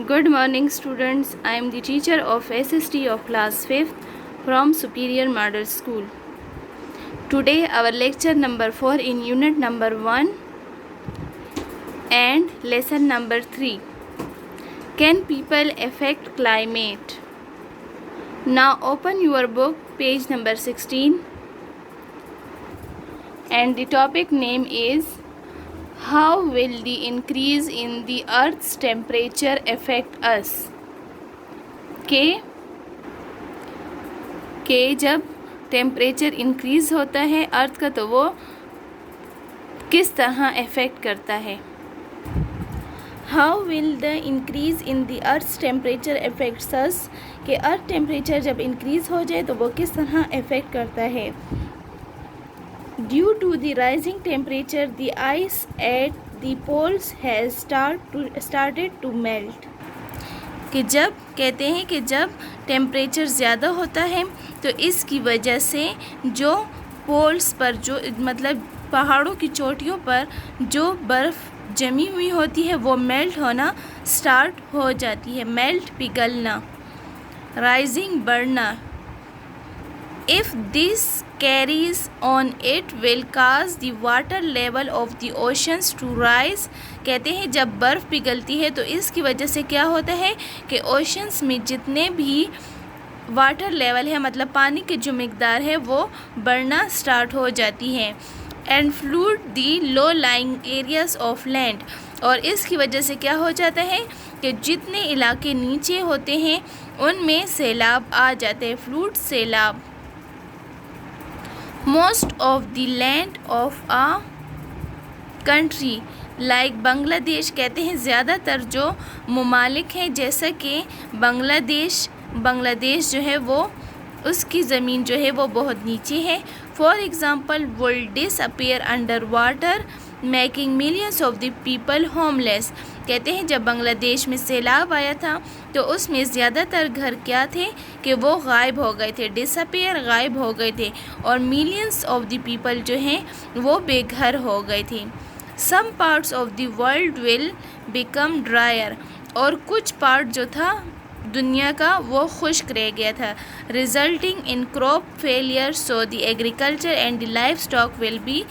Good morning, students. I am the teacher of SST of class 5th from Superior Model School. Today, our lecture number 4 in unit number 1 and lesson number 3. Can people affect climate? Now, open your book, page number 16, and the topic name is How will the increase in the Earth's temperature affect us? कि जब temperature increase होता है अर्थ का तो वो किस तरह affect करता है. How will the increase in the earth's temperature affects us, कि अर्थ टेम्परेचर जब इंक्रीज हो जाए तो वो किस तरह अफेक्ट करता है. Due to the rising temperature, the ice at the poles has started to melt. कि जब कहते हैं कि जब टेम्परेचर ज़्यादा होता है तो इसकी वजह से जो पोल्स पर जो मतलब पहाड़ों की चोटियों पर जो बर्फ़ जमी हुई होती है वो मेल्ट होना स्टार्ट हो जाती है. मेल्ट पिघलना, राइजिंग बढ़ना. If this carries on, it will cause the water level of the oceans to rise. कहते हैं जब बर्फ़ पिघलती है तो इसकी वजह से क्या होता है कि ओशंस में जितने भी वाटर लेवल है मतलब पानी की जो मिकदार है वो बढ़ना स्टार्ट हो जाती है. And fluid the low lying areas of land, और इसकी वजह से क्या हो जाता है कि जितने इलाके नीचे होते हैं उनमें सैलाब आ जाते हैं. फ्लूड, सैलाब. Most of the land of a country like Bangladesh, कहते हैं ज़्यादातर जो ममालिक हैं जैसा कि बांग्लादेश जो है वो उसकी ज़मीन जो है वो बहुत नीचे है. For example will disappear under water making millions of the people homeless. कहते हैं जब बांग्लादेश में सैलाब आया था तो उसमें ज़्यादातर घर क्या थे कि वो गायब हो गए थे. डिसअपियर, गायब हो गए थे, और मिलियंस ऑफ द पीपल जो हैं वो बेघर हो गए थे. Some parts of the world will become drier, और कुछ पार्ट जो था दुनिया का वो खुश्क रह गया था. Resulting in crop failure, so the agriculture and the life stock will be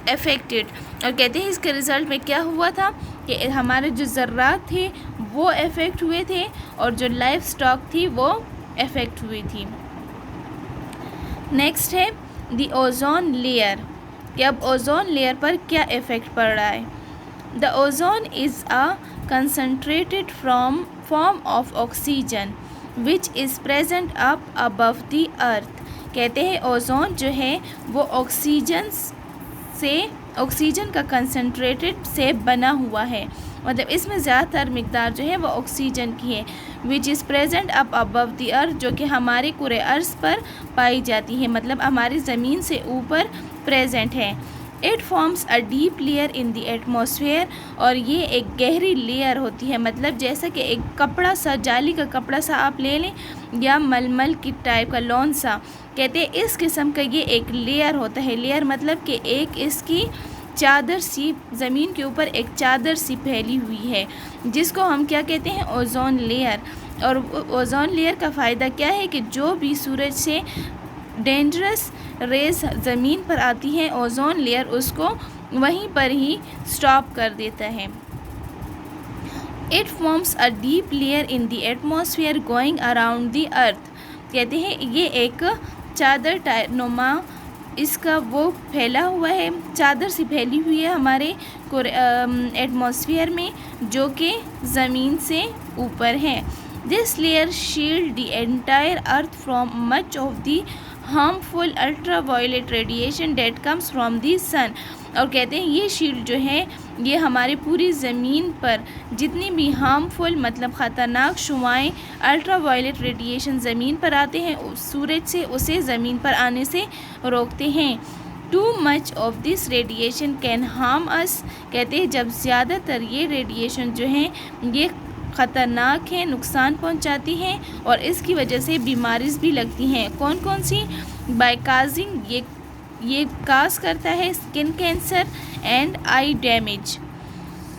affected. और कहते हैं इसके रिज़ल्ट में क्या हुआ था कि हमारे जो ज़र्रात थे वो अफेक्ट हुए थे और जो लाइफ स्टॉक थी वो अफेक्ट हुई थी. नेक्स्ट है द ओजोन लेयर, कि अब ओजोन लेयर पर क्या इफ़ेक्ट पड़ रहा है. The ozone is a concentrated form of oxygen which is present up above the earth. कहते हैं ओजोन जो है वो ऑक्सीजन का कंसनट्रेटेड से बना हुआ है, मतलब इसमें ज़्यादातर मिकदार जो है वो ऑक्सीजन की है. Which is present up above the earth, जो कि हमारे कुरे अर्ज़ पर पाई जाती है, मतलब हमारी ज़मीन से ऊपर प्रेजेंट है. It forms a deep layer in the atmosphere, और ये एक गहरी लेयर होती है, मतलब जैसा कि एक कपड़ा सा, जाली का कपड़ा सा आप ले लें या मलमल की टाइप का लॉन सा. कहते हैं इस किस्म का ये एक लेयर होता है. लेयर मतलब कि एक इसकी चादर सी, ज़मीन के ऊपर एक चादर सी फैली हुई है, जिसको हम क्या कहते हैं, ओजोन लेयर. और ओजोन लेयर का फ़ायदा क्या है कि जो भी सूरज से डेंजरस रेस ज़मीन पर आती हैं ओजोन लेयर उसको वहीं पर ही स्टॉप कर देता है. It forms a deep layer in the atmosphere going around the earth. कहते हैं ये एक चादर नुमा इसका वो फैला हुआ है, चादर सी फैली हुई है हमारे एटमॉस्फेयर में जो कि ज़मीन से ऊपर है. This layer shield the entire earth from much of the harmful ultraviolet radiation that comes from the sun. और कहते हैं ये शील्ड जो है ये हमारी पूरी ज़मीन पर जितनी भी हार्मफुल मतलब ख़तरनाक शुआएँ अल्ट्रावायलेट रेडिएशन ज़मीन पर आते हैं सूरज से, उसे ज़मीन पर आने से रोकते हैं. Too much of this radiation can harm us. कहते हैं जब ज़्यादातर ये रेडिएशन जो है ये ख़तरनाक है, नुकसान पहुंचाती हैं और इसकी वजह से बीमारीज़ भी लगती हैं. कौन कौन सी? बाय काजिंग, ये काज करता है skin cancer and I damage.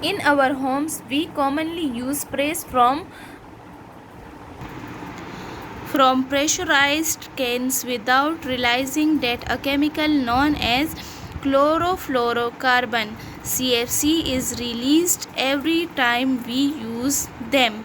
In our homes, we commonly use sprays from pressurized cans without realizing that a chemical known as chlorofluorocarbon (CFC) is released every time we use them.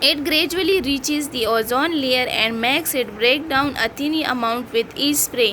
It gradually reaches the ozone layer and makes it break down a tiny amount with each spray.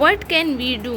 What can we do؟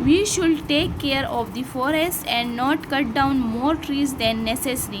We should take care of the forest and not cut down more trees than necessary.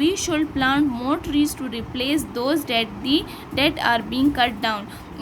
We should plant more trees to replace those that are being cut down.